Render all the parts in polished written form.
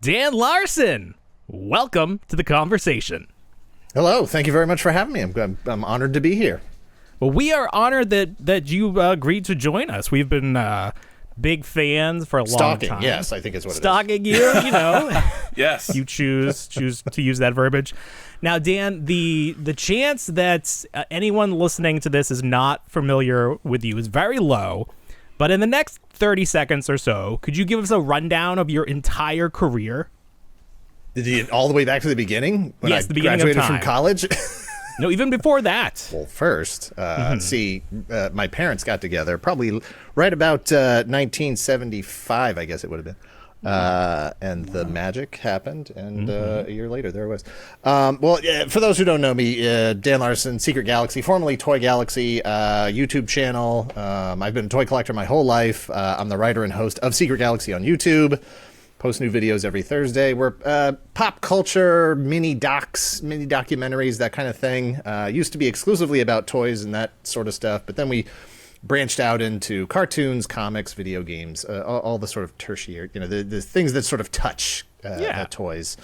Dan Larson, welcome to the conversation. Hello. Thank you very much for having me. I'm honored to be here. Well, we are honored that you agreed to join us. We've been big fans for a long time. Yes, I think it's what Stalking you, you know. Yes. You choose to use that verbiage. Now, Dan, the chance that anyone listening to this is not familiar with you is very low. But in the next 30 seconds or so, could you give us a rundown of your entire career? Did you all the way back to the beginning? When Yes, I the beginning graduated of time. from college? No, even before that. Well, first, my parents got together probably right about 1975, I guess it would have been. And the magic happened, and a year later, there it was. For those who don't know me, Dan Larson, Secret Galaxy, formerly Toy Galaxy, YouTube channel. I've been a toy collector my whole life. I'm the writer and host of Secret Galaxy on YouTube. Post new videos every Thursday. We're pop culture, mini documentaries, that kind of thing. Used to be exclusively about toys and that sort of stuff, but then we branched out into cartoons, comics, video games, all the sort of tertiary, the things that sort of touch toys,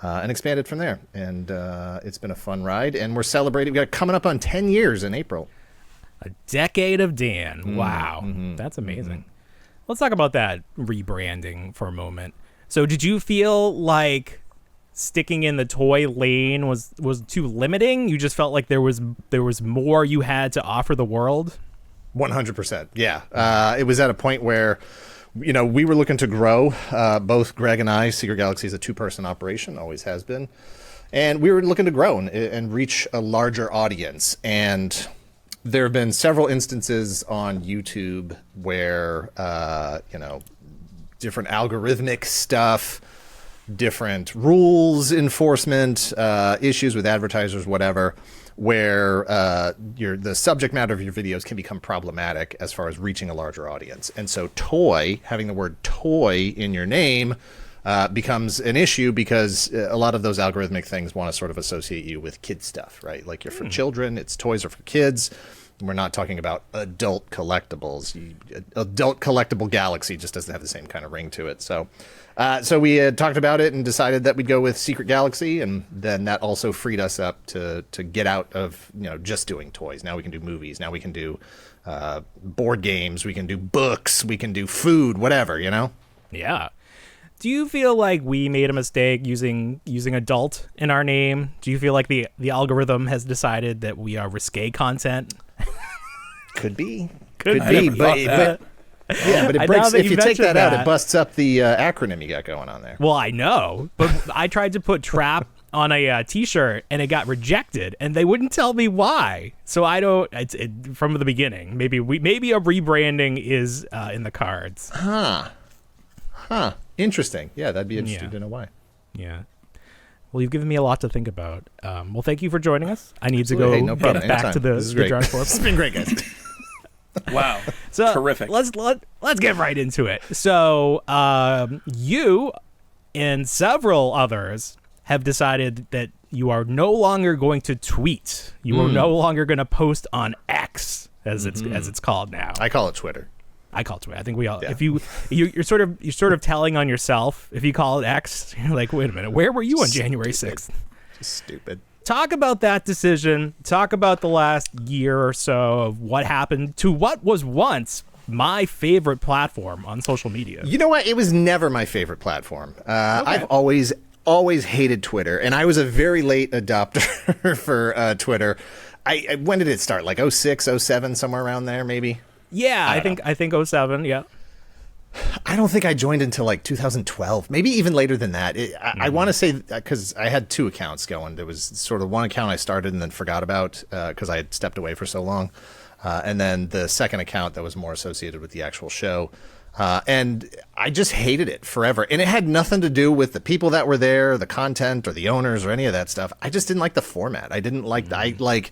and expanded from there. And it's been a fun ride, and we're celebrating. We got coming up on 10 years in April. A decade of Dan. Wow. That's amazing. Let's talk about that rebranding for a moment. So did you feel like sticking in the toy lane was too limiting? You just felt like there was more you had to offer the world? 100%. Yeah. It was at a point where, we were looking to grow. Both Greg and I, Secret Galaxy is a two-person operation, always has been. And we were looking to grow and reach a larger audience. And there have been several instances on YouTube where, different algorithmic stuff, different rules enforcement, issues with advertisers, whatever, where the subject matter of your videos can become problematic as far as reaching a larger audience. And so having the word toy in your name becomes an issue because a lot of those algorithmic things want to sort of associate you with kid stuff, right? Like you're for children, toys are for kids. We're not talking about adult collectibles. Adult collectible Galaxy just doesn't have the same kind of ring to it. So we had talked about it and decided that we'd go with Secret Galaxy, and then that also freed us up to get out of just doing toys. Now we can do movies. Now we can do board games. We can do books. We can do food. Whatever, Yeah. Do you feel like we made a mistake using adult in our name? Do you feel like the algorithm has decided that we are risque content? Could be. Could be. But it breaks. If you take that out, it busts up the acronym you got going on there. Well, I know, but I tried to put trap on a T-shirt and it got rejected, and they wouldn't tell me why. So I don't. From the beginning. Maybe a rebranding is in the cards. Huh. Interesting. Yeah, that'd be interesting to know why. Yeah. Well, you've given me a lot to think about. Well, thank you for joining us. I need Absolutely. to go get back to the drawing board. It's been great, guys. Wow. So terrific. Let's get right into it. So you and several others have decided that you are no longer going to tweet. You are no longer going to post on X, as it's called now. I call it Twitter. I call it Twitter. I think we all. Yeah. If you're sort of telling on yourself. If you call it X, you're like, wait a minute, where were you on January 6th? Just stupid. Talk about that decision. Talk about the last year or so of what happened to what was once my favorite platform on social media. You know what? It was never my favorite platform. I've always hated Twitter, and I was a very late adopter for Twitter. When did it start? Like 06, 07, somewhere around there, maybe. Yeah, I think 07, yeah. I don't think I joined until like 2012, maybe even later than that. I want to say, because I had two accounts going. There was sort of one account I started and then forgot about because I had stepped away for so long. And then the second account that was more associated with the actual show. And I just hated it forever. And it had nothing to do with the people that were there, the content, or the owners, or any of that stuff. I just didn't like the format. I didn't like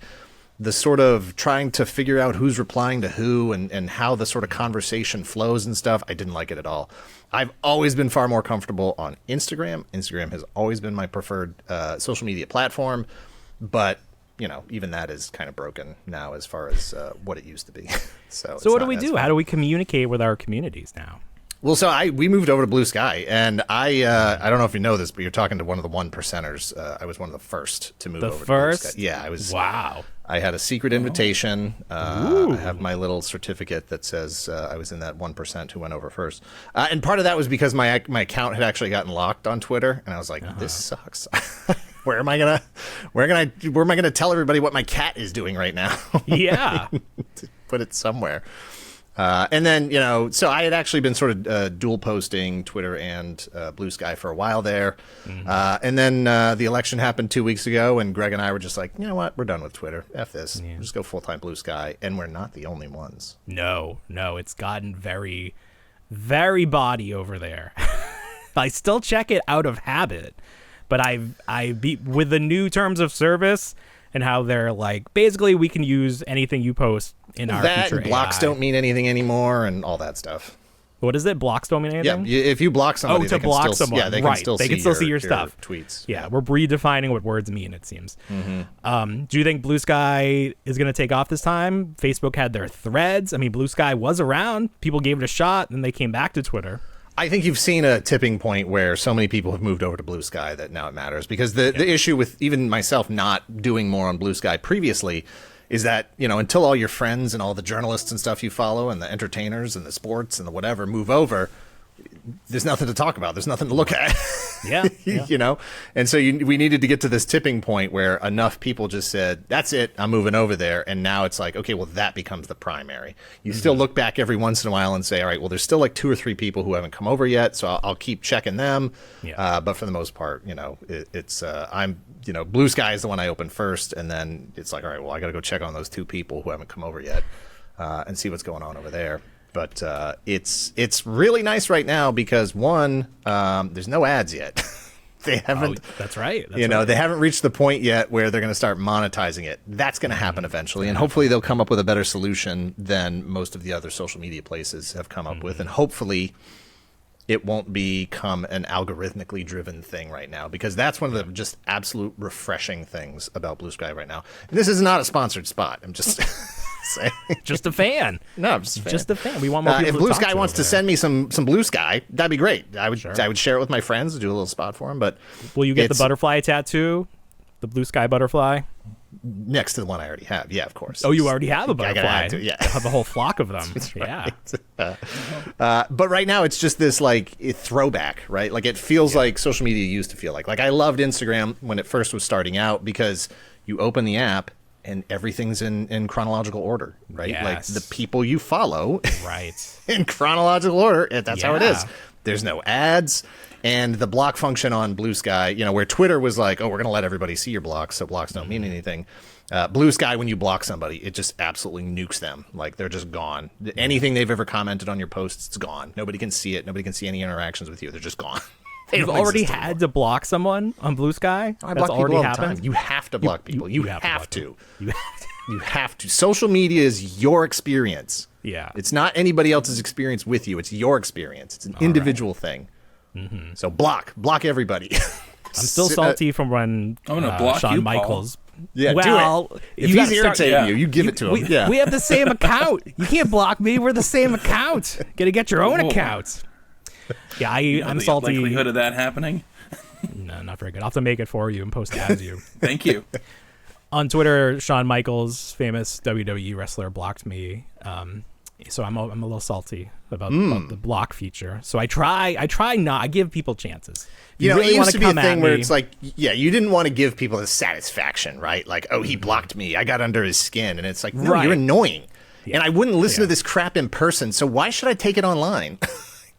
the sort of trying to figure out who's replying to who and how the sort of conversation flows and stuff. I didn't like it at all. I've always been far more comfortable on Instagram. Instagram has always been my preferred social media platform, but even that is kind of broken now as far as what it used to be. So what do we do? How do we communicate with our communities now? Well, so we moved over to Blue Sky, and I don't know if you know this, but you're talking to one of the 1%ers. I was one of the first to move over to Blue Sky. Yeah, I was. Wow. I had a secret invitation. I have my little certificate that says I was in that 1% who went over first. And part of that was because my account had actually gotten locked on Twitter, and I was like, this sucks. Where am I gonna tell everybody what my cat is doing right now? Yeah. To put it somewhere. And then, so I had actually been sort of dual posting Twitter and Blue Sky for a while there. And then the election happened 2 weeks ago, and Greg and I were just like, you know what? We're done with Twitter. F this. Yeah. Just go full-time Blue Sky. And we're not the only ones. No. It's gotten very, very body over there. I still check it out of habit, but with the new terms of service and how they're like, basically we can use anything you post in our future blocks AI. don't mean anything anymore and all that stuff. What is it? Blocks don't mean anything? Yeah, if you block somebody, they can still see your stuff. Tweets. Yeah, we're redefining what words mean, it seems. Do you think Blue Sky is going to take off this time? Facebook had their threads. I mean, Blue Sky was around. People gave it a shot, and they came back to Twitter. I think you've seen a tipping point where so many people have moved over to Blue Sky that now it matters. Because the issue with even myself not doing more on Blue Sky previously is that, until all your friends and all the journalists and stuff you follow and the entertainers and the sports and the whatever move over, there's nothing to talk about. There's nothing to look at. Yeah. And so we needed to get to this tipping point where enough people just said, that's it, I'm moving over there. And now it's like, okay, well, that becomes the primary. You still look back every once in a while and say, all right, well, there's still like 2 or 3 people who haven't come over yet. So I'll keep checking them. Yeah. But for the most part, Blue Sky is the one I open first. And then it's like, all right, well, I got to go check on those 2 people who haven't come over yet and see what's going on over there. But it's really nice right now because, one, there's no ads yet. They haven't. Oh, that's right. They haven't reached the point yet where they're going to start monetizing it. That's going to happen eventually, and hopefully they'll come up with a better solution than most of the other social media places have come up with, and hopefully it won't become an algorithmically driven thing right now, because that's one of the just absolute refreshing things about Blue Sky right now. And this is not a sponsored spot. I'm just saying. Just a fan. No, I'm just a fan. Just a fan. We want more people if to Blue talk Sky to wants to send me some Blue Sky, that'd be great. I would share it with my friends, do a little spot for them. But will you get the butterfly tattoo? The Blue Sky butterfly? Next to the one I already have. Yeah, of course. Oh, you already have a butterfly. Yeah. You have a whole flock of them. Yeah. But right now it's just this throwback, right? Like it feels like social media used to feel like. Like I loved Instagram when it first was starting out because you open the app and everything's in chronological order, right? Yes. Like the people you follow right. in chronological order. That's how it is. There's no ads. And the block function on Blue Sky, where Twitter was like, oh, we're going to let everybody see your blocks, so blocks don't mean anything. Blue Sky, when you block somebody, it just absolutely nukes them. Like, they're just gone. Anything they've ever commented on your posts, it's gone. Nobody can see it. Nobody can see any interactions with you. They're just gone. You've already had to block someone on Blue Sky? I block people all the time. You have to block people. You have to. You have to. Social media is your experience. Yeah. It's not anybody else's experience with you. It's your experience. It's an individual thing. Mm-hmm. So block everybody. I'm still salty from when Shawn Michaels. Yeah, well, do it. If he's irritating you give it to him. We have the same account. You can't block me. We're the same account. Got to get your own account. Yeah, I'm salty. The likelihood of that happening? No, not very good. I'll have to make it for you and post it as you. Thank you. On Twitter, Shawn Michaels, famous WWE wrestler, blocked me. So I'm a little salty about the block feature. So I try not. I give people chances. You really it used to be a thing where it's like, you didn't want to give people the satisfaction, right? Like, oh, he blocked me. I got under his skin. And it's like, no, you're annoying. Yeah. And I wouldn't listen to this crap in person. So why should I take it online?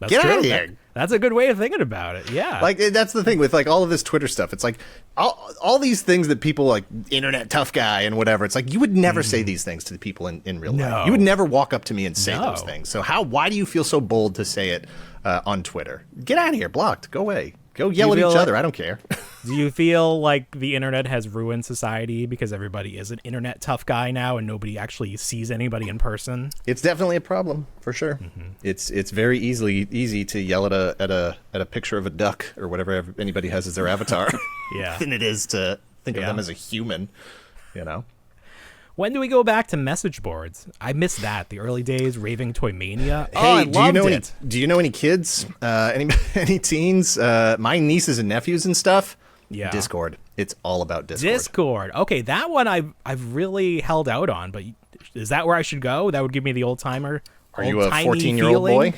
Get out of here. That's a good way of thinking about it. Yeah. Like, that's the thing with all of this Twitter stuff. It's like all these things that people like internet tough guy and whatever. It's like you would never say these things to the people in real life. You would never walk up to me and say those things. So why do you feel so bold to say it on Twitter? Get out of here. Blocked. Go away. Go yell at each other. I don't care. Do you feel like the internet has ruined society because everybody is an internet tough guy now and nobody actually sees anybody in person? It's definitely a problem for sure. Mm-hmm. It's very easy to yell at a picture of a duck or whatever anybody has as their avatar. Yeah. than it is to think of them as a human. When do we go back to message boards? I miss that. The early days, raving toy mania. Hey, I loved it. Do you know any kids? Any teens? My nieces and nephews and stuff. Yeah. Discord. It's all about Discord. Discord. Okay, that one I've really held out on, but is that where I should go? That would give me the old timer. Are you a 14-year-old boy?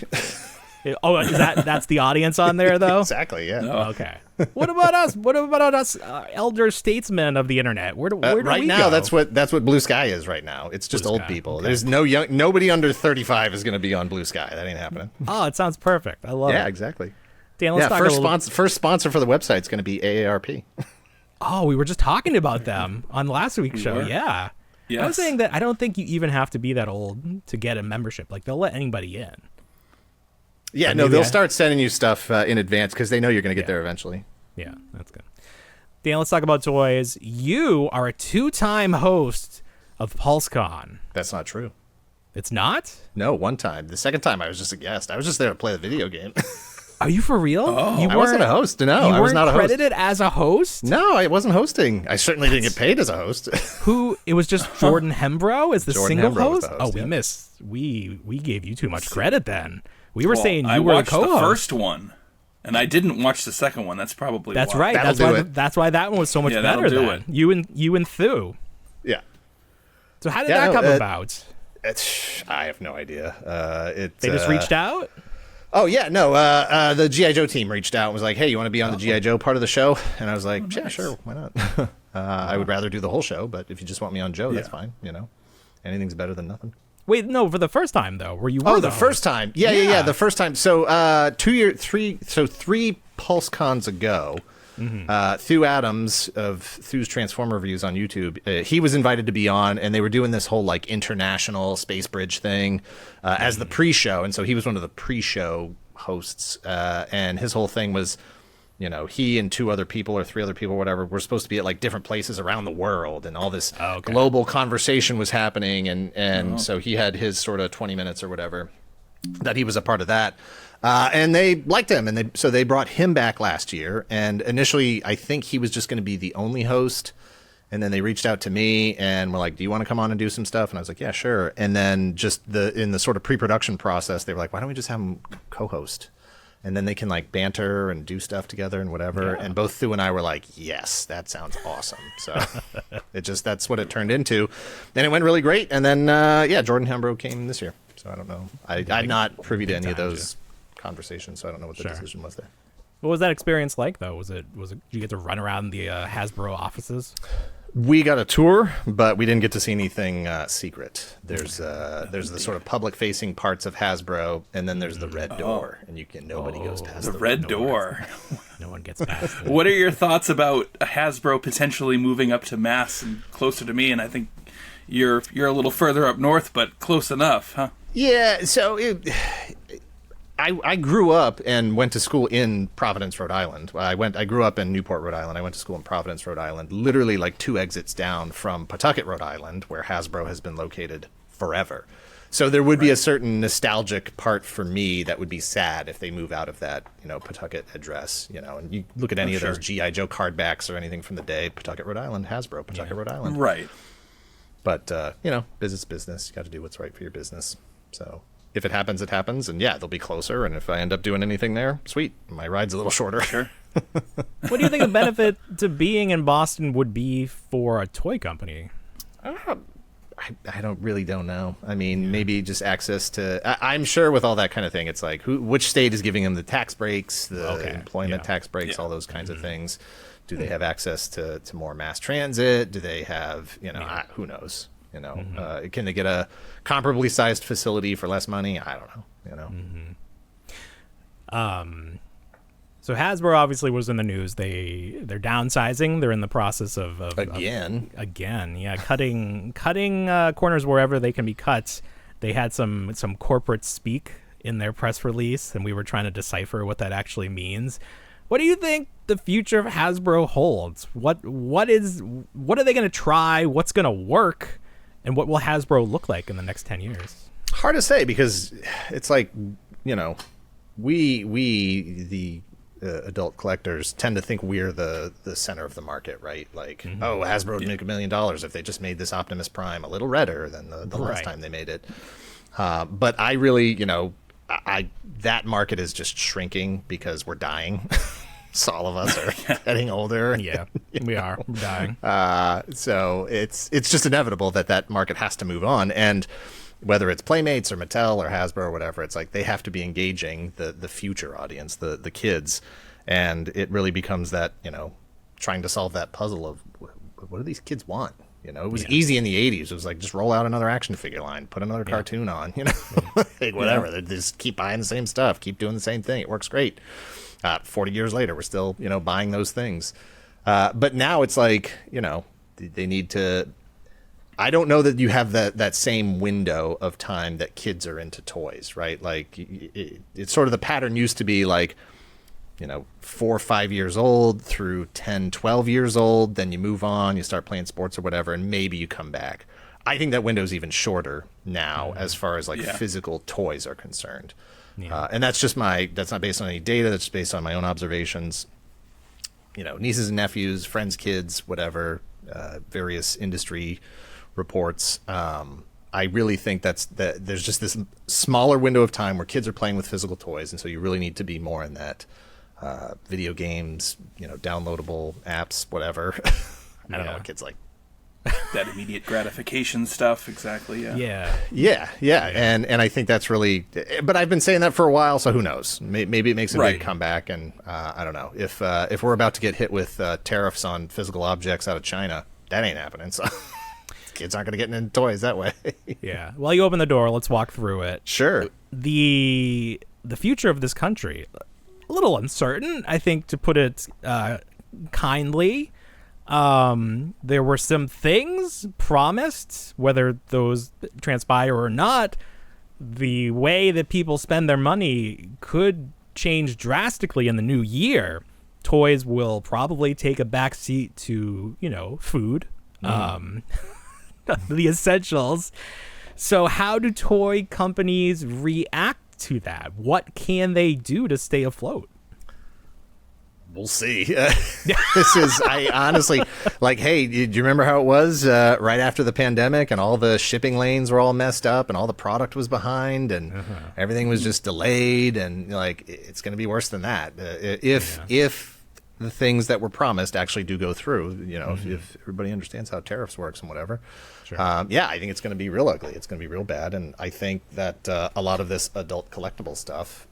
Oh, is that's the audience on there though? Exactly. Yeah. Oh, okay. What about us? What about us, elder statesmen of the internet? Where do right we now? go? That's what Blue Sky is right now. It's just old people. Okay. There's nobody under 35 is going to be on Blue Sky. That ain't happening. Oh, it sounds perfect. I love it. Yeah, exactly. Dan, let's talk first sponsor for the website is going to be AARP. Oh, we were just talking about them on last week's show. Yeah. Yes. I was saying that I don't think you even have to be that old to get a membership. Like, they'll let anybody in. Yeah, no, they'll start sending you stuff in advance because they know you're going to get there eventually. Yeah, that's good. Dan, let's talk about toys. You are a 2-time host of PulseCon. That's not true. It's not? No, one time. The second time I was just a guest. I was just there to play the video game. Are you for real? Oh. You I wasn't a host. No, you I was weren't not a host. credited as a host? No, I wasn't hosting. I certainly didn't get paid as a host. Who? It was just Jordan Hembrow as the Jordan single Hembrow was host? the host, Oh, we gave you too much credit then. We were saying I you were a watched co-host. the first one, and I didn't watch the second one. That's probably That's why. right. That's why that one was so much Yeah, better that'll do than it. you and Thu. Yeah. So how did that come about? I have no idea. They just reached out? Oh, yeah, no. The G.I. Joe team reached out and was like, hey, you want to be on the G.I. Joe part of the show? And I was like, yeah, sure, why not? I would rather do the whole show, but if you just want me on Joe, that's fine. Anything's better than nothing. Wait, no, for the first time, though, where you were the first time. Yeah, the first time. So 3 PulseCons ago, Thu Adams of Thu's Transformer Reviews on YouTube, he was invited to be on, and they were doing this whole like international space bridge thing as the pre-show, and so he was one of the pre-show hosts, and his whole thing was, he and 2 other people or 3 other people, whatever, were supposed to be at like different places around the world, and all this global conversation was happening, and so he had his sort of 20 minutes or whatever that he was a part of that. And they liked him, and so they brought him back last year. And initially, I think he was just going to be the only host. And then they reached out to me and were like, "Do you want to come on and do some stuff?" And I was like, "Yeah, sure." And then just in the sort of pre-production process, they were like, "Why don't we just have him co-host? And then they can like banter and do stuff together and whatever." Yeah. And both Thu and I were like, "Yes, that sounds awesome." So that's what it turned into. And it went really great. And then Jordan Hembrow came this year. So I don't know. I'm not privy to any of those conversation, so I don't know what the decision was there. What was that experience like, though? Was it did you get to run around the Hasbro offices? We got a tour, but we didn't get to see anything secret. There's the sort of public facing parts of Hasbro, and then there's the red door, and nobody goes past the red door. No one gets past it. What are your thoughts about Hasbro potentially moving up to Mass and closer to me? And I think you're a little further up north, but close enough, huh? Yeah, so I grew up and went to school in Providence, Rhode Island. I grew up in Newport, Rhode Island. I went to school in Providence, Rhode Island, literally like 2 exits down from Pawtucket, Rhode Island, where Hasbro has been located forever. So there would be a certain nostalgic part for me that would be sad if they move out of that, Pawtucket address, and you look at any of those G.I. Joe card backs or anything from the day, Pawtucket, Rhode Island, Hasbro, Pawtucket, Rhode Island. Right. But, business. You got to do what's right for your business. So if it happens, it happens. And they'll be closer. And if I end up doing anything there, sweet. My ride's a little shorter. Sure. What do you think the benefit to being in Boston would be for a toy company? I don't know. I mean, maybe just access to. I'm sure with all that kind of thing, it's like which state is giving them the tax breaks, the employment tax breaks, all those kinds of things. Do they have access to more mass transit? Do they have who knows? Can they get a comparably sized facility for less money? I don't know. So Hasbro obviously was in the news. They're downsizing. They're in the process of again, cutting corners wherever they can be cut. They had some corporate speak in their press release, and we were trying to decipher what that actually means. What do you think the future of Hasbro holds? What are they going to try? What's going to work? And what will Hasbro look like in the next 10 years? Hard to say, because it's like, we the adult collectors tend to think we're the center of the market, right? Like, oh, Hasbro would make $1 million if they just made this Optimus Prime a little redder than the last time they made it. But I really, that market is just shrinking because we're dying. So all of us are getting older. Yeah, we are. We're dying. So it's just inevitable that market has to move on. And whether it's Playmates or Mattel or Hasbro or whatever, it's like they have to be engaging the future audience, the kids. And it really becomes that, trying to solve that puzzle of what do these kids want? It was easy in the 80s. It was like, just roll out another action figure line, put another cartoon on, like whatever. They just keep buying the same stuff, keep doing the same thing. It works great. 40 years later, we're still, buying those things. But now it's like, they need to, I don't know that you have that same window of time that kids are into toys, right? Like it's sort of the pattern used to be like, 4 or 5 years old through 10, 12 years old. Then you move on, you start playing sports or whatever, and maybe you come back. I think that window is even shorter now as far as physical toys are concerned. Yeah. And that's not based on any data. That's based on my own observations. Nieces and nephews, friends' kids, whatever, various industry reports. I really think that there's just this smaller window of time where kids are playing with physical toys, and so you really need to be more in that video games, downloadable apps, whatever. I don't know what kids like. That immediate gratification stuff, exactly. Yeah. And I think that's really. But I've been saying that for a while, so who knows? Maybe it makes a big comeback, and I don't know if we're about to get hit with tariffs on physical objects out of China. That ain't happening. So kids aren't going to get into toys that way. Yeah. While you open the door, let's walk through it. Sure. The future of this country, a little uncertain, I think, to put it kindly. There were some things promised, whether those transpire or not. The way that people spend their money could change drastically in the new year. Toys will probably take a back seat to, food, the essentials. So how do toy companies react to that? What can they do to stay afloat? We'll see. I honestly, hey, do you remember how it was right after the pandemic and all the shipping lanes were all messed up and all the product was behind and everything was just delayed and it's going to be worse than that. If the things that were promised actually do go through, if everybody understands how tariffs works and whatever. Sure. I think it's going to be real ugly. It's going to be real bad. And I think that a lot of this adult collectible stuff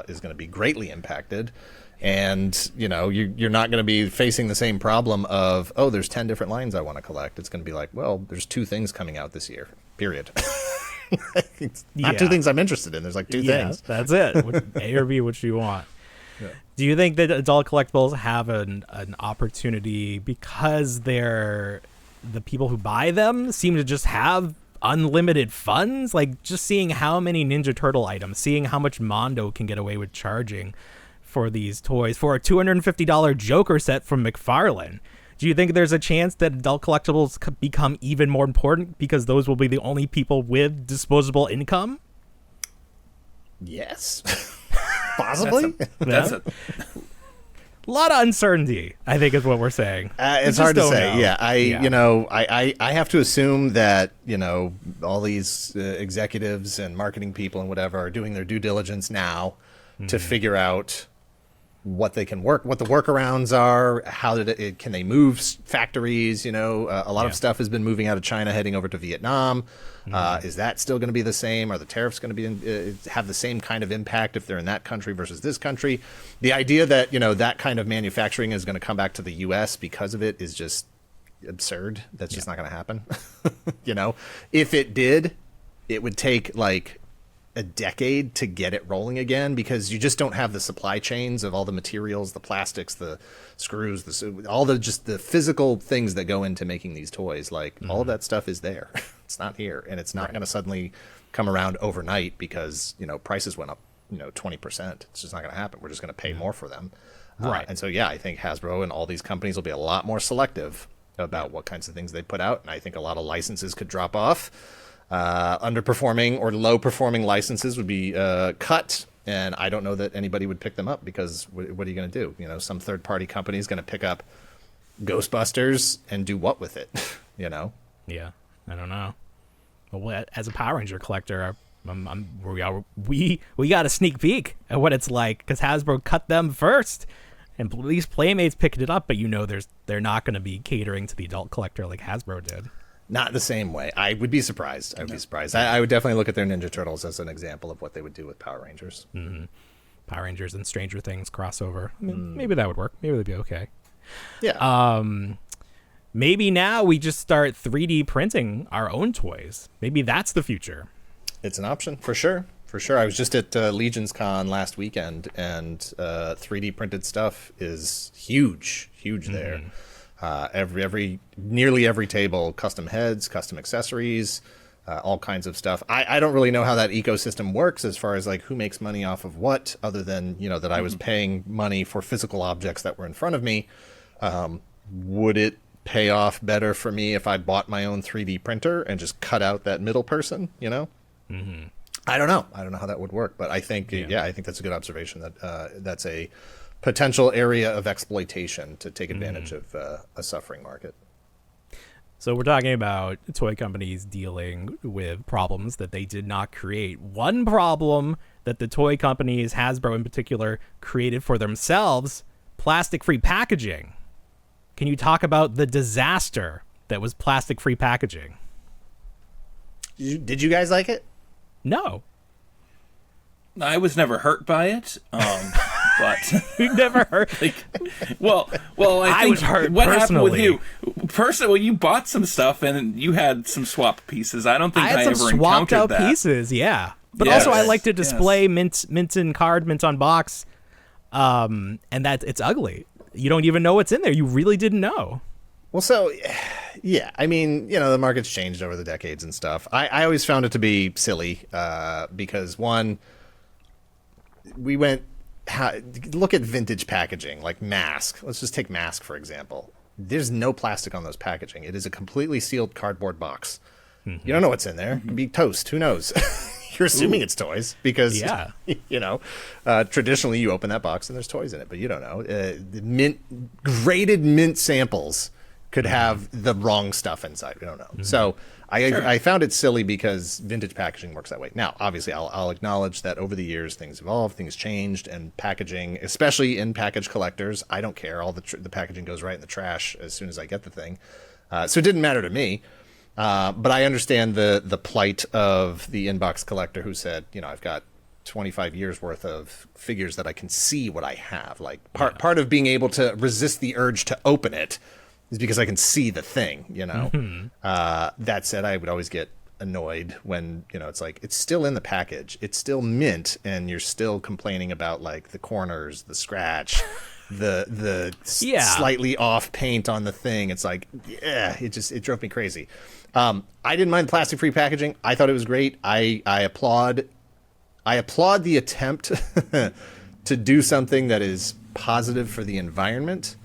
is going to be greatly impacted. And, you're not going to be facing the same problem of, there's 10 different lines I want to collect. It's going to be like, well, there's 2 things coming out this year, period. It's not 2 things I'm interested in. There's 2 things. That's it. A or B, which do you want? Yeah. Do you think that adult collectibles have an opportunity because the people who buy them seem to just have unlimited funds? Like just seeing how many Ninja Turtle items, seeing how much Mondo can get away with charging for these toys, for a $250 Joker set from McFarlane. Do you think there's a chance that adult collectibles become even more important because those will be the only people with disposable income? Yes. Possibly. That's a lot of uncertainty, I think, is what we're saying. It's hard to say. Know. I have to assume that, all these executives and marketing people and whatever are doing their due diligence now to figure out what they can what the workarounds are, can they move factories? A lot of stuff has been moving out of China, heading over to Vietnam. Is that still going to be the same? Are the tariffs going to be have the same kind of impact if they're in that country versus this country? The idea that that kind of manufacturing is going to come back to the U.S. because of it is just absurd. That's just not going to happen. If it did, it would take a decade to get it rolling again because you just don't have the supply chains of all the materials, the plastics, the screws, all the physical things that go into making these toys. All of that stuff is there. It's not here, and it's not going to suddenly come around overnight because prices went up 20%. It's just not going to happen. We're just going to pay more for them. Right. And so I think Hasbro and all these companies will be a lot more selective about what kinds of things they put out, and I think a lot of licenses could drop off. Underperforming or low performing licenses would be cut, and I don't know that anybody would pick them up because what are you going to do? You know, some third-party company is going to pick up Ghostbusters and do what with it? You know? Yeah, I don't know. Well, as a Power Ranger collector, we got a sneak peek at what it's like because Hasbro cut them first, and at least Playmates picked it up. But you know, they're not going to be catering to the adult collector like Hasbro did. Not the same way. I would be surprised. I would definitely look at their Ninja Turtles as an example of what they would do with Power Rangers. Mm-hmm. Power Rangers and Stranger Things crossover. I mean, maybe that would work. Maybe they'd be okay. Yeah. Maybe now we just start 3D printing our own toys. Maybe that's the future. It's an option for sure. For sure. I was just at Legion's Con last weekend, and 3D printed stuff is huge there. Nearly every table, custom heads, custom accessories, all kinds of stuff. I don't really know how that ecosystem works as far as like who makes money off of what, other than, you know, that I was paying money for physical objects that were in front of me. Would it pay off better for me if I bought my own 3D printer and just cut out that middle person, you know? Mm-hmm. I don't know how that would work, but I think, I think that's a good observation that that's a potential area of exploitation to take advantage of a suffering market. So we're talking about toy companies dealing with problems that they did not create. One problem that the toy companies, Hasbro in particular, created for themselves, plastic-free packaging. Can you talk about the disaster that was plastic-free packaging? Did you guys like it? No. I was never hurt by it. But you never heard. Well, I was hurt. What personally. happened with you? Personally, you bought some stuff and you had some swap pieces. I don't think I had some ever swapped encountered out that. pieces. Yeah, but Yes. also I like to display Yes. mint in card, mint on box, and that it's ugly. You don't even know what's in there. You really didn't know. Well, so, yeah, I mean, you know, the market's changed over the decades and stuff. I always found it to be silly because, one, look at vintage packaging, like Mask. Let's just take Mask, for example. There's no plastic on those packaging. It is a completely sealed cardboard box. Mm-hmm. You don't know what's in there. It could be toast. Who knows? You're assuming it's toys because, you know, traditionally you open that box and there's toys in it, but you don't know. Graded mint samples could have the wrong stuff inside. We don't know. Mm-hmm. So I found it silly because vintage packaging works that way. Now, obviously, I'll acknowledge that over the years things evolved, things changed, and packaging, especially in package collectors, I don't care. All the packaging goes right in the trash as soon as I get the thing. So it didn't matter to me. But I understand the plight of the inbox collector who said, you know, I've got 25 years worth of figures that I can see what I have. Like part of being able to resist the urge to open it is because I can see the thing, you know. Mm-hmm. That said, I would always get annoyed when, you know, it's like, it's still in the package. It's still mint, and you're still complaining about, like, the corners, the scratch, the slightly off paint on the thing. It's like, it drove me crazy. I didn't mind plastic-free packaging. I thought it was great. I applaud the attempt to do something that is positive for the environment.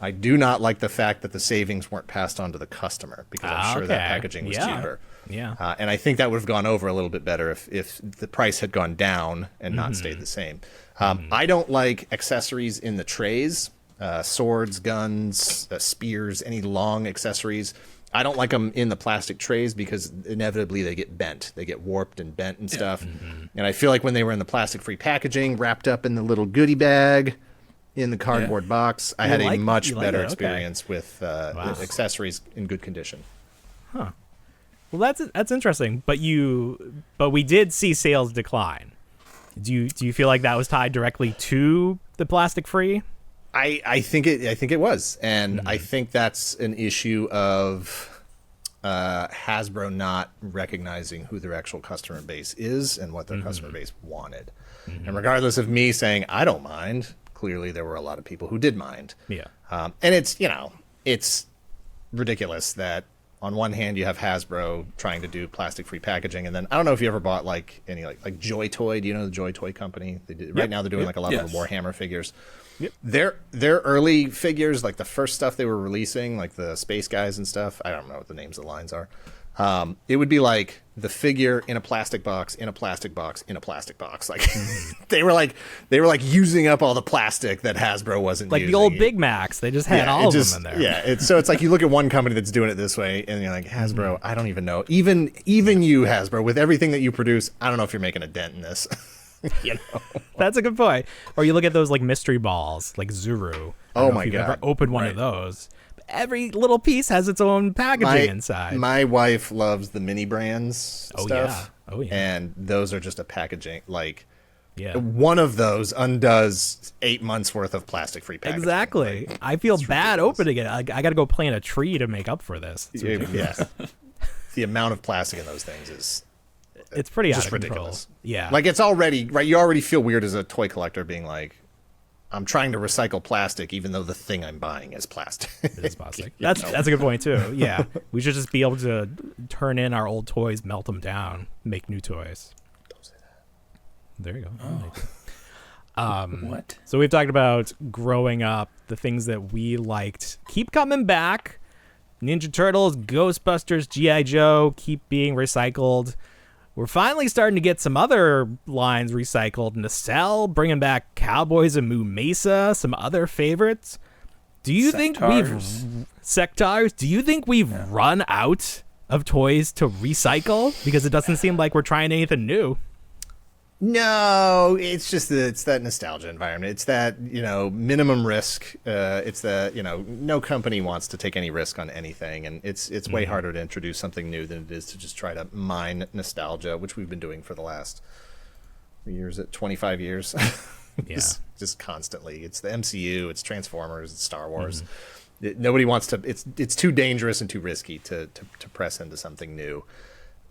I do not like the fact that the savings weren't passed on to the customer because I'm sure that packaging was cheaper. Yeah. And I think that would have gone over a little bit better if the price had gone down and not stayed the same. I don't like accessories in the trays, swords, guns, spears, any long accessories. I don't like them in the plastic trays because inevitably they get bent. They get warped and bent and stuff. Mm-hmm. And I feel like when they were in the plastic-free packaging, wrapped up in the little goodie bag in the cardboard box, I had a much better experience with accessories in good condition. Huh. Well, that's interesting. But we did see sales decline. Do you feel like that was tied directly to the plastic free? I think it was, and I think that's an issue of Hasbro not recognizing who their actual customer base is and what their customer base wanted. Mm-hmm. And regardless of me saying I don't mind, clearly there were a lot of people who did mind. Yeah. And it's ridiculous that on one hand you have Hasbro trying to do plastic-free packaging, and then I don't know if you ever bought like any like Joy Toy. Do you know the Joy Toy company? Right now they're doing like a lot of the Warhammer figures. Yep. Their early figures, like the first stuff they were releasing, like the Space Guys and stuff, I don't know what the names of the lines are. It would be like the figure in a plastic box, in a plastic box, in a plastic box. Like they were like using up all the plastic that Hasbro wasn't like using. the old Big Macs. They just had all of them in there. Yeah, it's like you look at one company that's doing it this way, and you're like, Hasbro, I don't even know. Even you, Hasbro, with everything that you produce, I don't know if you're making a dent in this. You know? That's a good point. Or you look at those like mystery balls, like Zuru. Oh my god! If you've ever opened one of Right. those. Every little piece has its own packaging inside. My wife loves the mini brands Oh, stuff. yeah. Oh, yeah. And those are just a packaging. Like, Yeah. one of those undoes 8 months worth of plastic-free packaging. Exactly. I feel bad opening it. I got to go plant a tree to make up for this. It's ridiculous. Yeah. The amount of plastic in those things is It's pretty just out of ridiculous. control. Yeah. Like, it's already, right, you already feel weird as a toy collector being like, I'm trying to recycle plastic even though the thing I'm buying is plastic. it is plastic. That's a good point too. Yeah. We should just be able to turn in our old toys, melt them down, make new toys. Don't say that. There you go. What? So we've talked about growing up, the things that we liked keep coming back. Ninja Turtles, Ghostbusters, G.I. Joe keep being recycled. We're finally starting to get some other lines recycled. Nacelle bringing back Cowboys and Moo Mesa, some other favorites. Do you think Sectars? Do you think we've run out of toys to recycle? Because it doesn't seem like we're trying anything new. No, it's just it's that nostalgia environment. It's that, minimum risk. It's that, no company wants to take any risk on anything. And it's way harder to introduce something new than it is to just try to mine nostalgia, which we've been doing for the last 25 years. Yeah. just constantly. It's the MCU, it's Transformers, it's Star Wars. Nobody wants to, it's too dangerous and too risky to press into something new.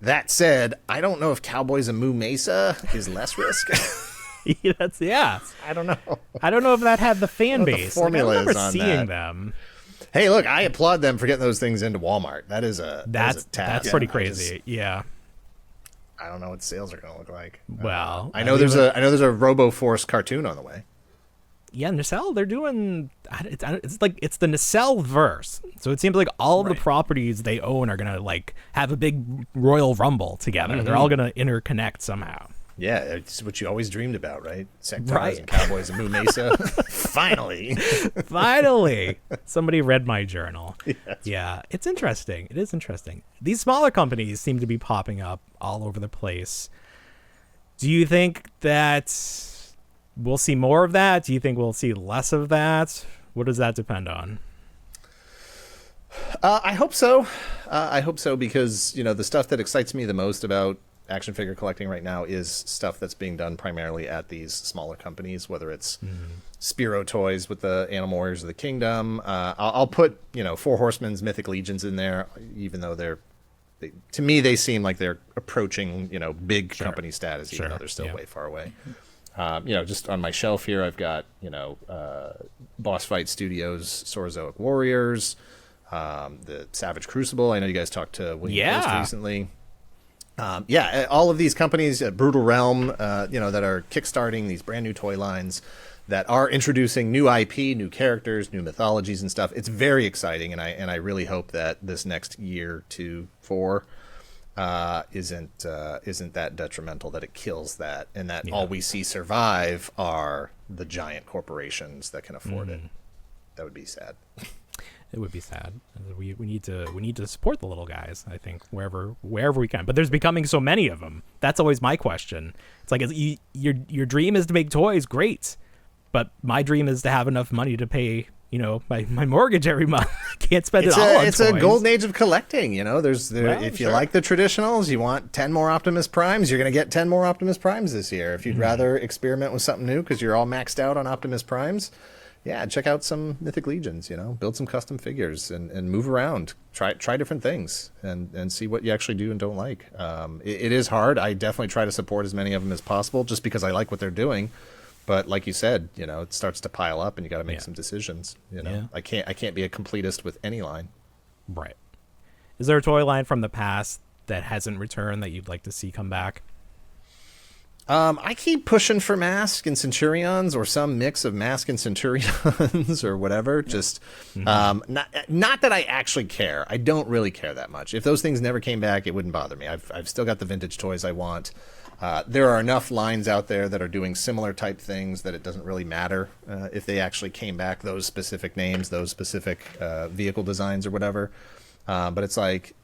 That said, I don't know if Cowboys and Moo Mesa is less risk. I don't know. I don't know if that had the fan What the base. formula I remember is on seeing that. them. Hey, look, I applaud them for getting those things into Walmart. That's a task. That's pretty crazy. Yeah. I don't know what sales are going to look like. Well, I know there's a RoboForce cartoon on the way. Yeah, Nacelle, they're doing. It's the Nacelle verse. So it seems like all of the properties they own are gonna like have a big Royal Rumble together. They're all gonna interconnect somehow. Yeah, it's what you always dreamed about, right? Sectars Right. and Cowboys and Moo Mesa. Finally. Finally, somebody read my journal. Yeah, it's interesting. It is interesting. These smaller companies seem to be popping up all over the place. Do you think that we'll see more of that? Do you think we'll see less of that? What does that depend on? I hope so. I hope so because, the stuff that excites me the most about action figure collecting right now is stuff that's being done primarily at these smaller companies, whether it's Spiro Toys with the Animal Warriors of the Kingdom. I'll put, Four Horsemen's Mythic Legions in there, even though to me, they seem like they're approaching, big company status, even though they're still way far away. Just on my shelf here, I've got, Boss Fight Studios, Sorozoic Warriors, the Savage Crucible. I know you guys talked to William Post recently. All of these companies, Brutal Realm, that are kickstarting these brand new toy lines that are introducing new IP, new characters, new mythologies and stuff. It's very exciting, and I really hope that this next year, 2, 4, isn't that detrimental, that it kills that, and that all we see survive are the giant corporations that can afford it. That would be sad. It would be sad. We need to support the little guys, I think, wherever we can. But there's becoming so many of them. That's always my question. It's like, your dream is to make toys, great, but my dream is to have enough money to pay my mortgage every month. I can't spend it all on toys. It's a golden age of collecting. If you like the traditionals, you want 10 more Optimus Primes, you're going to get 10 more Optimus Primes this year. If you'd rather experiment with something new because you're all maxed out on Optimus Primes, check out some Mythic Legions, build some custom figures and move around. Try different things and see what you actually do and don't like. It is hard. I definitely try to support as many of them as possible just because I like what they're doing. But like you said, it starts to pile up and you got to make some decisions. I can't be a completist with any line. Right. Is there a toy line from the past that hasn't returned that you'd like to see come back? I keep pushing for Mask and Centurions or some mix of Mask and Centurions or whatever. Just not that I actually care. I don't really care that much. If those things never came back, it wouldn't bother me. I've still got the vintage toys I want. There are enough lines out there that are doing similar type things that it doesn't really matter if they actually came back, those specific names, those specific vehicle designs or whatever. But it's like,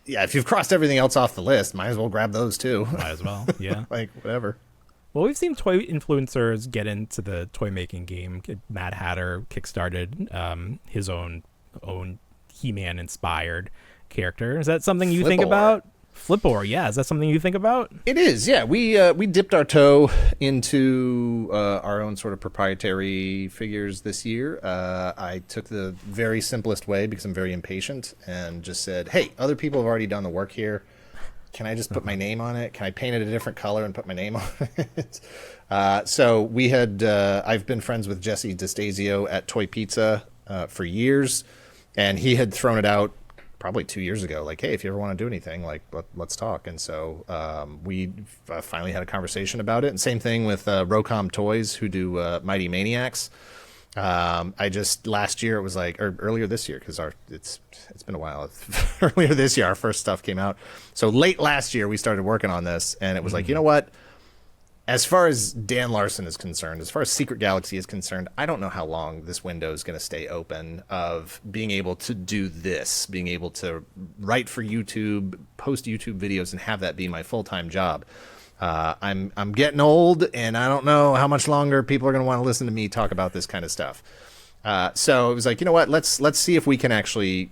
yeah, if you've crossed everything else off the list, might as well grab those too. Might as well, yeah. Like, whatever. Well, we've seen toy influencers get into the toy making game. Mad Hatter kickstarted his own He-Man inspired character. Is that something you think about? Flipor, yeah. Is that something you think about? It is, yeah. We dipped our toe into our own sort of proprietary figures this year. I took the very simplest way because I'm very impatient and just said, hey, other people have already done the work here. Can I just put my name on it? Can I paint it a different color and put my name on it? So we had, I've been friends with Jesse DeStasio at Toy Pizza for years, and he had thrown it out probably 2 years ago, like, hey, if you ever want to do anything, like, let's talk. And so we finally had a conversation about it. And same thing with Rocom Toys, who do Mighty Maniacs. I just last year, it was like, or earlier this year, because it's been a while. Earlier this year, our first stuff came out. So late last year, we started working on this, and it was like, you know what? As far as Dan Larson is concerned, as far as Secret Galaxy is concerned, I don't know how long this window is going to stay open of being able to do this, being able to write for YouTube, post YouTube videos, and have that be my full-time job. I'm getting old, and I don't know how much longer people are going to want to listen to me talk about this kind of stuff. So it was like, you know what? Let's see if we can actually,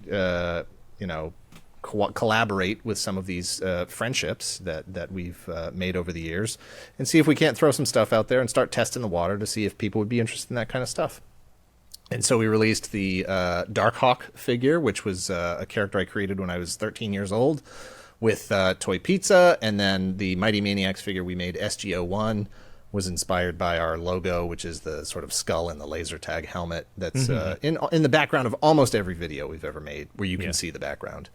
collaborate with some of these friendships that we've made over the years, and see if we can't throw some stuff out there and start testing the water to see if people would be interested in that kind of stuff. And so we released the Darkhawk figure, which was a character I created when I was 13 years old with Toy Pizza, and then the Mighty Maniacs figure we made, SG-01, was inspired by our logo, which is the sort of skull and the laser tag helmet that's in the background of almost every video we've ever made, where you can see the background.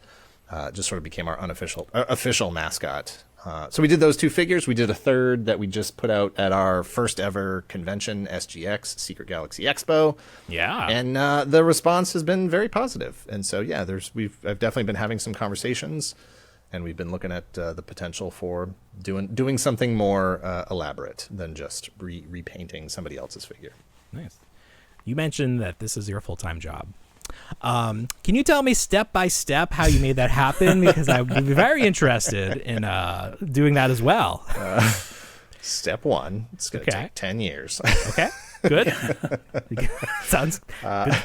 Just sort of became our official mascot. So we did those two figures. We did a third that we just put out at our first ever convention, SGX, Secret Galaxy Expo. Yeah. And the response has been very positive. And so, yeah, I've definitely been having some conversations, and we've been looking at the potential for doing something more elaborate than just repainting somebody else's figure. Nice. You mentioned that this is your full-time job. Can you tell me step by step how you made that happen? Because I would be very interested in doing that as well. Step one, it's going to take 10 years. Okay, good. Sounds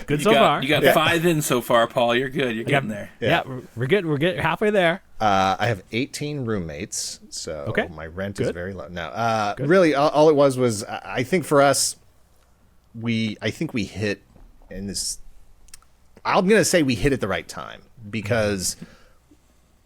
good so far. You got 5 in so far, Paul. You're good. You're getting there. Yeah, we're good. We're good. Halfway there. I have 18 roommates, so my rent is very low. Now, really, all it was I think for us, we hit in this. I'm going to say we hit at the right time, because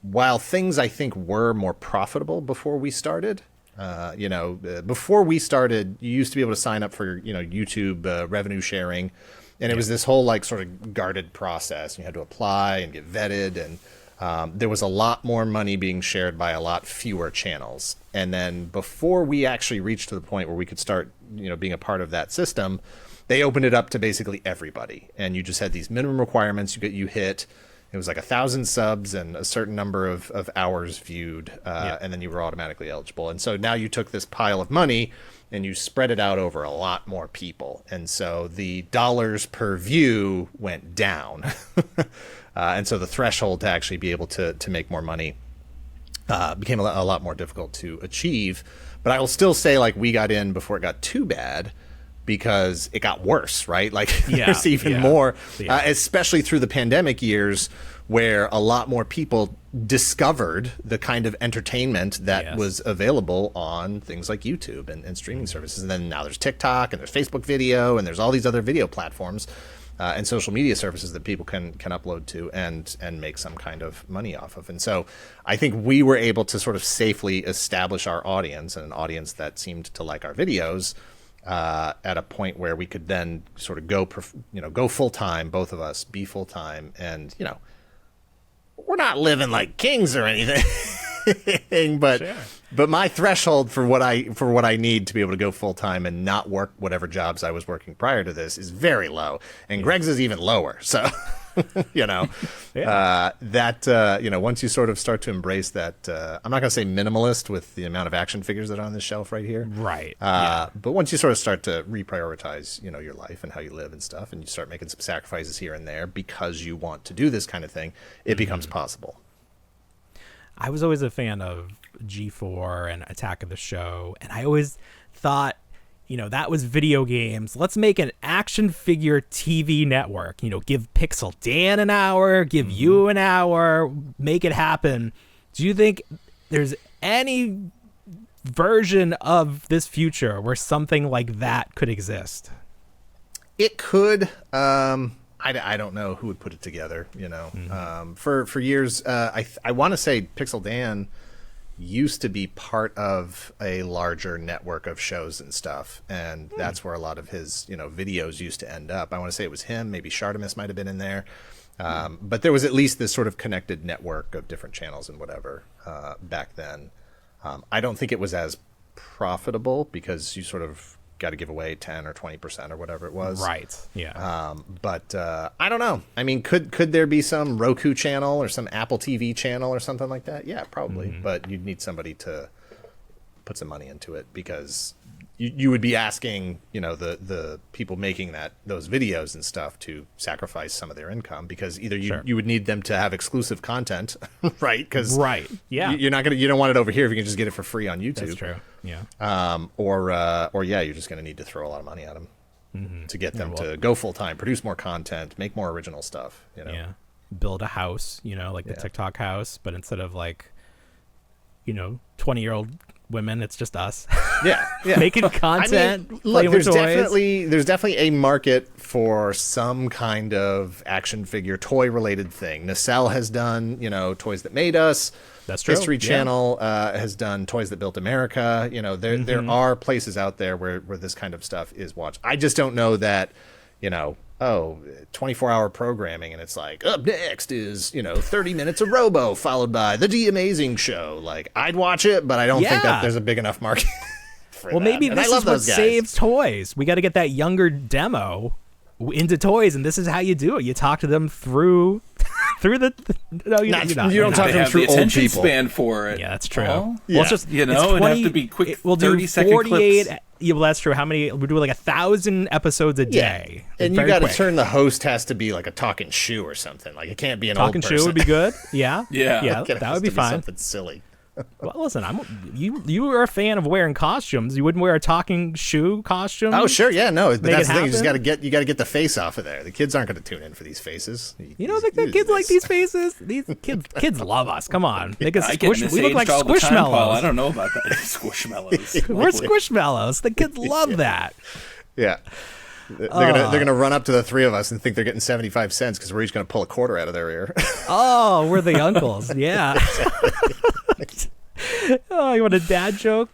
while things I think were more profitable before we started, before we started, you used to be able to sign up for, YouTube revenue sharing. And it was this whole like sort of guarded process. You had to apply and get vetted. And there was a lot more money being shared by a lot fewer channels. And then before we actually reached to the point where we could start, being a part of that system, they opened it up to basically everybody, and you just had these minimum requirements you hit. It was like 1,000 subs and a certain number of hours viewed, and then you were automatically eligible. And so now you took this pile of money and you spread it out over a lot more people. And so the dollars per view went down. And so the threshold to actually be able to make more money became a lot more difficult to achieve. But I will still say, like, we got in before it got too bad, because it got worse, right? Like, there's even more, especially through the pandemic years, where a lot more people discovered the kind of entertainment that was available on things like YouTube and streaming services. And then now there's TikTok, and there's Facebook video, and there's all these other video platforms and social media services that people can upload to and make some kind of money off of. And so I think we were able to sort of safely establish our audience, and an audience that seemed to like our videos, at a point where we could then sort of go full time, both of us be full time, and we're not living like kings or anything. but Sure. but my threshold for what I need to be able to go full time and not work whatever jobs I was working prior to this is very low, and Greg's is even lower. So once you sort of start to embrace that, I'm not going to say minimalist with the amount of action figures that are on this shelf right here, Right. but once you sort of start to reprioritize, your life and how you live and stuff, and you start making some sacrifices here and there because you want to do this kind of thing, it becomes possible. I was always a fan of G4 and Attack of the Show, and I always thought, that was video games. Let's make an action figure TV network. Give Pixel Dan an hour, give you an hour, make it happen. Do you think there's any version of this future where something like that could exist? It could. I don't know who would put it together. For years, I want to say Pixel Dan used to be part of a larger network of shows and stuff, and that's where a lot of his videos used to end up. I want to say it was him. Maybe Shartimus might have been in there, but there was at least this sort of connected network of different channels and whatever back then. I don't think it was as profitable because you sort of got to give away 10 or 20% or whatever it was. Right. Yeah. But I don't know. I mean, could there be some Roku channel or some Apple TV channel or something like that? Yeah, probably. But you'd need somebody to put some money into it because you would be asking, the people making those videos and stuff to sacrifice some of their income because either you would need them to have exclusive content, right? Because yeah, you don't want it over here if you can just get it for free on YouTube. That's true. Yeah. Or you're just going to need to throw a lot of money at them to get them to go full time, produce more content, make more original stuff. Yeah. Build a house, like the TikTok house, but instead of 20-year-old women, it's just us. Yeah. Making content. Look, there's definitely a market for some kind of action figure toy related thing. Nacelle has done, Toys That Made Us. That's true. History Channel has done Toys That Built America. There are places out there where this kind of stuff is watched. I just don't know that, 24-hour programming, and it's like, up next is, 30 minutes of Robo, followed by The D Amazing Show. Like, I'd watch it, but I don't think that there's a big enough market for that. Maybe and this is what saves toys. We got to get that younger demo into toys, and this is how you do it. You talk to them through the you don't talk to them through the old attention people. span for it. Yeah, that's true. Well, it's just it'd have to be quick. We'll do 30-second 48. clips. Yeah, well, that's true. How many? We do 1,000 episodes a day. And you got to turn the host has to be like a talking shoe or something. Like it can't be an talking old person. shoe would be good. Yeah, Yeah. that would be fine. Something silly. Well, listen, you were a fan of wearing costumes. You wouldn't wear a talking shoe costume. Oh, sure, yeah, no, but that's the thing. You just happen? you got to get the face off of there. The kids aren't going to tune in for these faces. You don't think the kids like these faces? These kids love us. Come on, make us I get squish. We look like all the time, Paul. I squishmallows. don't know about that. Squishmallows. We're squishmallows. The kids love that. Yeah. They're gonna run up to the three of us and think they're getting 75 cents because we're each gonna pull a quarter out of their ear. Oh, we're the uncles. Yeah. Oh, you want a dad joke?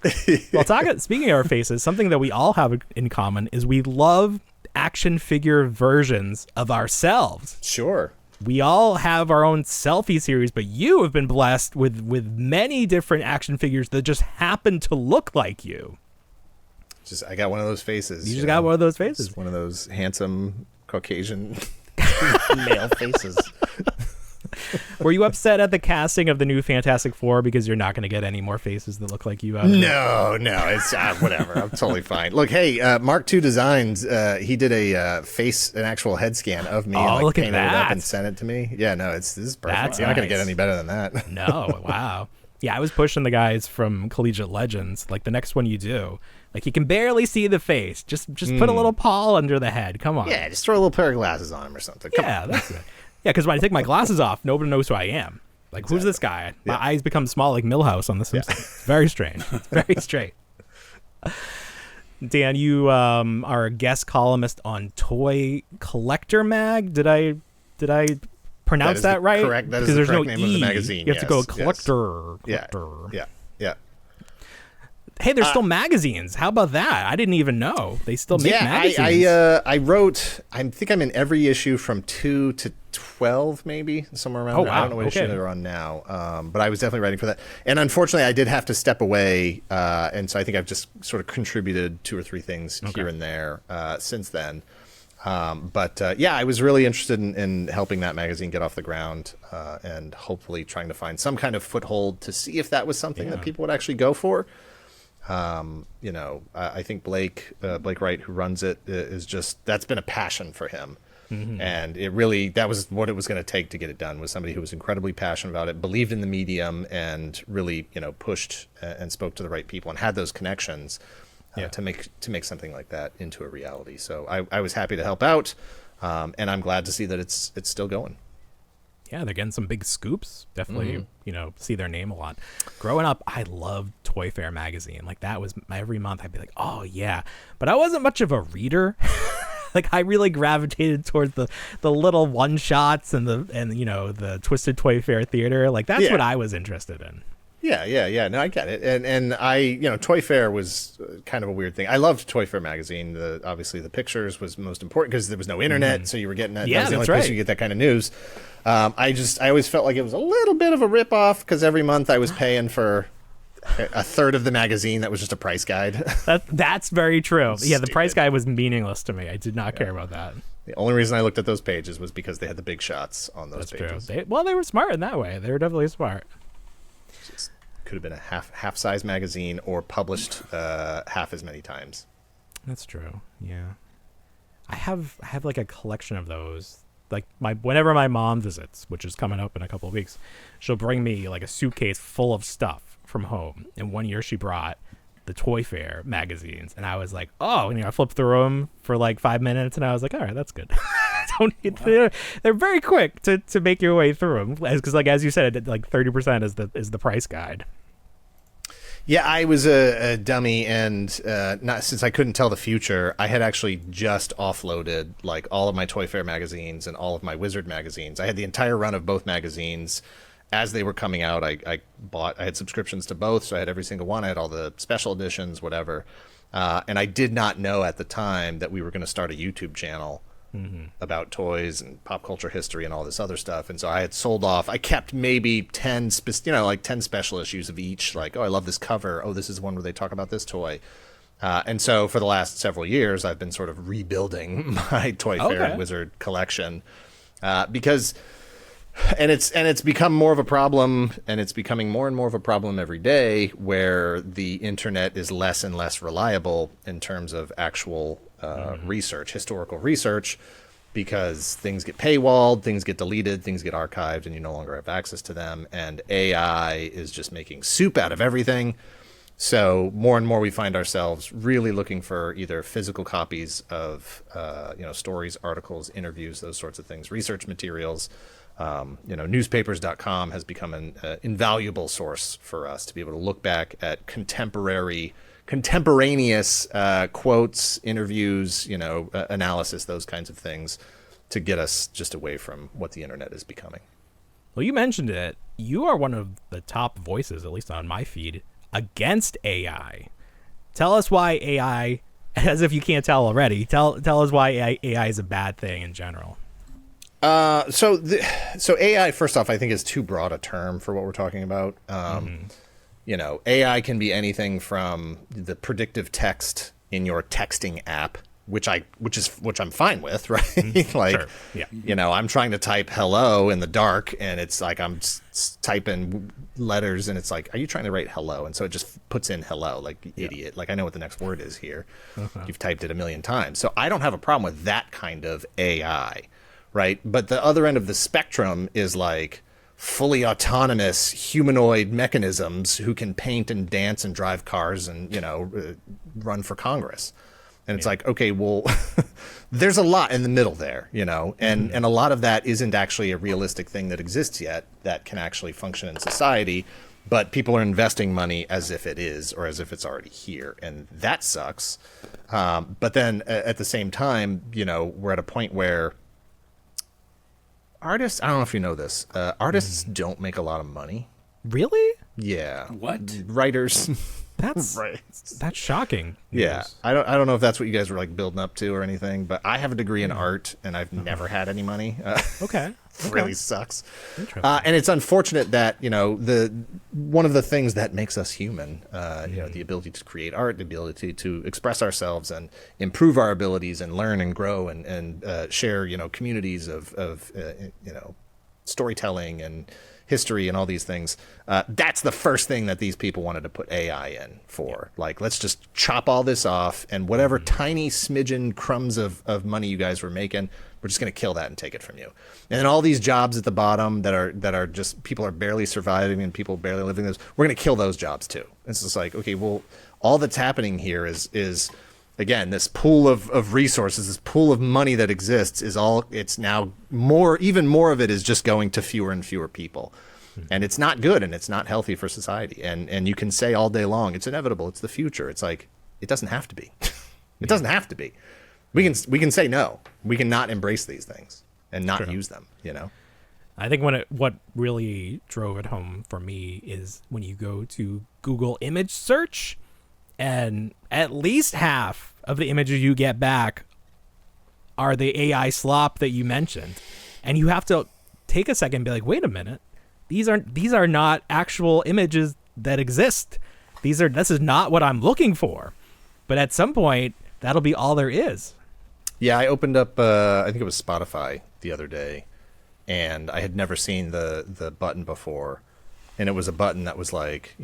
Well, speaking of our faces, something that we all have in common is we love action figure versions of ourselves. Sure. We all have our own selfie series, but you have been blessed with many different action figures that just happen to look like you. I got one of those faces. You just got one of those faces. Just one of those handsome Caucasian male faces. Were you upset at the casting of the new Fantastic Four because you're not going to get any more faces that look like you? No, it's whatever. I'm totally fine. Look, hey, Mark II Designs, he did an actual head scan of me and look at painted it that. up and sent it to me. Yeah, no, this is perfect. That's You're not going to nice. get any better than that. No, wow. Yeah, I was pushing the guys from Collegiate Legends, like the next one you do. Like you can barely see the face. Just put a little paw under the head. Come on. Yeah, just throw a little pair of glasses on him or something. Come on. That's it. Yeah, because when I take my glasses off, nobody knows who I am. Like, Who's this guy? My eyes become small like Milhouse on The Simpsons. It's very strange. Very strange. Dan, you are a guest columnist on Toy Collector Mag. Did I pronounce that right? Correct. That is because the there's correct no name of the magazine. You have to go collector. Yeah. Hey, there's still magazines. How about that? I didn't even know they still make magazines. I wrote. I think I'm in every issue from 2 to 12, maybe somewhere around there. Wow. I don't know what issue they're on now, but I was definitely writing for that. And unfortunately, I did have to step away, and so I think I've just sort of contributed 2 or 3 things here and there since then. But I was really interested in helping that magazine get off the ground and hopefully trying to find some kind of foothold to see if that was something that people would actually go for. I think Blake Wright, who runs it, is just, that's been a passion for him. Mm-hmm. And that was what it was going to take to get it done, was somebody who was incredibly passionate about it, believed in the medium, and really, pushed and spoke to the right people and had those connections to make something like that into a reality. So I was happy to help out, and I'm glad to see that it's still going. Yeah, they're getting some big scoops. Definitely, see their name a lot. Growing up, I loved Toy Fair magazine. Like, that was every month. I'd be like, oh yeah, but I wasn't much of a reader. Like, I really gravitated towards the little one shots and the Twisted Toy Fair theater. Like, that's what I was interested in. Yeah. No, I get it. And I, Toy Fair was kind of a weird thing. I loved Toy Fair magazine. Obviously the pictures was most important because there was no internet, so you were getting that. Yeah, that was the only that's place you get that kind of news. I always felt like it was a little bit of a ripoff because every month I was paying for a third of the magazine that was just a price guide. That's very true. Yeah, the price guide was meaningless to me. I did not care about that. The only reason I looked at those pages was because they had the big shots on those pages. True. They were smart in that way. They were definitely smart. Just could have been a half size magazine or published half as many times. That's true. Yeah, I have like a collection of those. Like, whenever my mom visits, which is coming up in a couple of weeks, she'll bring me like a suitcase full of stuff from home. And one year she brought the Toy Fair magazines, and I was like, oh, I flipped through them for like 5 minutes, and I was like, all right, that's good. They're very quick to make your way through them, because like as you said, like 30% is the price guide. Yeah, I was a dummy, and not since I couldn't tell the future, I had actually just offloaded like all of my Toy Fair magazines and all of my Wizard magazines. I had the entire run of both magazines as they were coming out. I had subscriptions to both, so I had every single one. I had all the special editions, whatever. And I did not know at the time that we were going to start a YouTube channel about toys and pop culture history and all this other stuff. And so I had sold off. I kept maybe 10 special issues of each. Like, oh, I love this cover. Oh, this is one where they talk about this toy. And so for the last several years, I've been sort of rebuilding my Toy Fair and Wizard collection because. And it's become more of a problem, and it's becoming more and more of a problem every day, where the internet is less and less reliable in terms of actual research, historical research, because things get paywalled, things get deleted, things get archived, and you no longer have access to them. And AI is just making soup out of everything. So more and more we find ourselves really looking for either physical copies of stories, articles, interviews, those sorts of things, research materials. Newspapers.com has become an invaluable source for us to be able to look back at contemporaneous quotes, interviews, analysis, those kinds of things, to get us just away from what the internet is becoming. Well, you mentioned it. You are one of the top voices, at least on my feed, against AI. Tell us why AI, as if you can't tell already, tell us why AI is a bad thing in general. So AI, first off, I think is too broad a term for what we're talking about. AI can be anything from the predictive text in your texting app, which I'm fine with, right? Like, sure. Yeah. I'm trying to type hello in the dark, and it's like I'm typing letters, and it's like, are you trying to write hello? And so it just puts in hello, like idiot. Like, I know what the next word is here. You've typed it a million times. So I don't have a problem with that kind of AI. Right. But the other end of the spectrum is like fully autonomous humanoid mechanisms who can paint and dance and drive cars and, run for Congress. And it's like, OK, well, there's a lot in the middle there, and a lot of that isn't actually a realistic thing that exists yet that can actually function in society. But people are investing money as if it is, or as if it's already here. And that sucks. But then at the same time, we're at a point where artists, I don't know if you know this, artists don't make a lot of money. Really? Yeah. What? Writers. That's Right. That's shocking. Yeah, news. I don't know if that's what you guys were like building up to or anything, but I have a degree in art and I've never had any money. Okay. It really sucks. Interesting. And it's unfortunate that the one of the things that makes us human, the ability to create art, the ability to express ourselves and improve our abilities and learn and grow and share communities of storytelling and history and all these things. That's the first thing that these people wanted to put AI in for. Like, let's just chop all this off, and whatever tiny smidgen crumbs of money you guys were making, we're just going to kill that and take it from you. And then all these jobs at the bottom that are just people are barely surviving and people barely living this, we're going to kill those jobs too. It's just like, okay, well, all that's happening here is again, this pool of resources, this pool of money that exists it's now even more of it is just going to fewer and fewer people. And it's not good and it's not healthy for society. And you can say all day long, it's inevitable, it's the future. It's like, it doesn't have to be. It doesn't have to be. We can say no. We can not embrace these things and not use them, I think what really drove it home for me is when you go to Google image search, and at least half of the images you get back are the AI slop that you mentioned. And you have to take a second and be like, wait a minute. These are not actual images that exist. This is not what I'm looking for. But at some point, that'll be all there is. Yeah, I opened up, I think it was Spotify the other day, and I had never seen the button before. And it was a button that was like,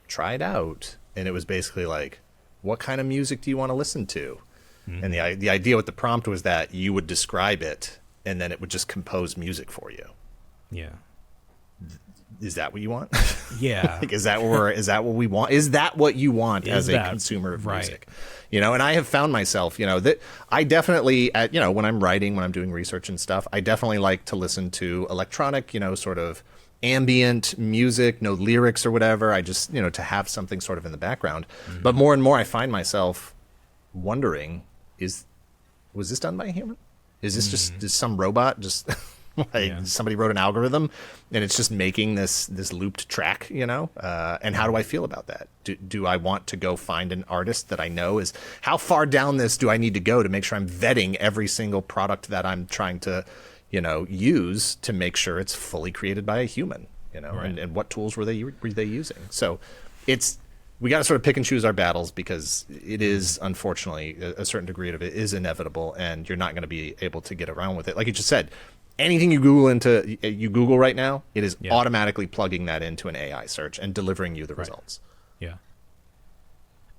try it out. And it was basically like, what kind of music do you want to listen to? Mm-hmm. And the idea with the prompt was that you would describe it, and then it would just compose music for you. Yeah. Is that what you want? Yeah. Like, is that what we want? Is that what you want as a consumer of music? And I have found myself, that I definitely, when I'm writing, when I'm doing research and stuff, I definitely like to listen to electronic, sort of ambient music, no lyrics or whatever. I just, to have something sort of in the background. Mm-hmm. But more and more I find myself wondering, was this done by a human? Is this just some robot just somebody wrote an algorithm and it's just making this looped track, and how do I feel about that? Do I want to go find an artist that I know how far down this do I need to go to make sure I'm vetting every single product that I'm trying to, use to make sure it's fully created by a human, right. and what tools were they using? So we got to sort of pick and choose our battles, because it is, unfortunately, a certain degree of it is inevitable, and you're not going to be able to get around with it. Like you just said, anything you Google right now, it is automatically plugging that into an AI search and delivering you the results. Yeah.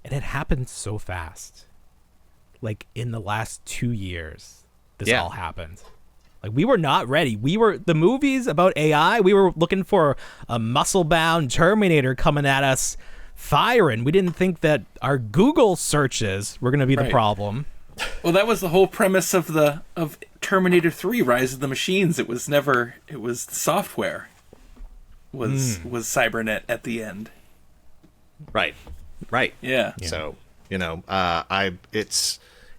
And it happened so fast. Like, in the last 2 years, this all happened. Like, we were not ready. The movies about AI, we were looking for a muscle-bound Terminator coming at us firing. We didn't think that our Google searches were going to be the problem. Well, that was the whole premise of Terminator 3: Rise of the Machines. It was the software was Cybernet at the end. Right. Yeah. So,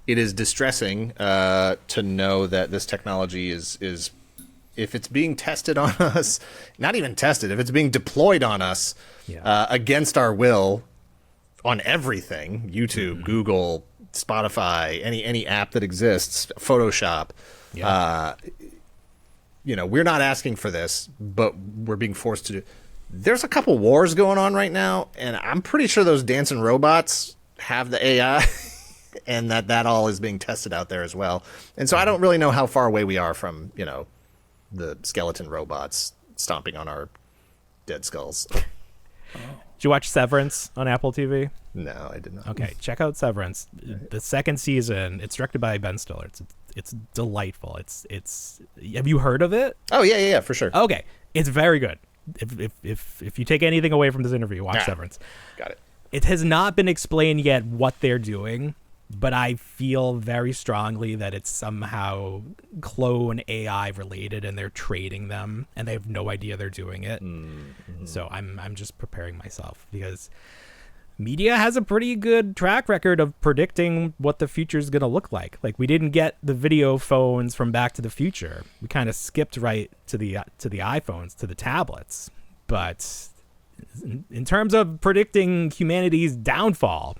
it is distressing to know that this technology is if it's being tested on us, not even tested, if it's being deployed on us against our will on everything, YouTube, Google, Spotify, any app that exists, Photoshop, we're not asking for this, but we're being forced to do. There's a couple wars going on right now, and I'm pretty sure those dancing robots have the AI, and that all is being tested out there as well. And so I don't really know how far away we are from, the skeleton robots stomping on our dead skulls. Did you watch Severance on Apple TV? No, I did not. Okay, check out Severance. The second season, it's directed by Ben Stiller. It's delightful. It's have you heard of it? Oh, yeah, for sure. Okay, it's very good. If you take anything away from this interview, watch Severance. Got it. It has not been explained yet what they're doing, but I feel very strongly that it's somehow clone AI related, and they're trading them, and they have no idea they're doing it. Mm-hmm. So I'm just preparing myself, because media has a pretty good track record of predicting what the future is going to look like. Like, we didn't get the video phones from Back to the Future. We kind of skipped right to the iPhones, to the tablets. But in terms of predicting humanity's downfall,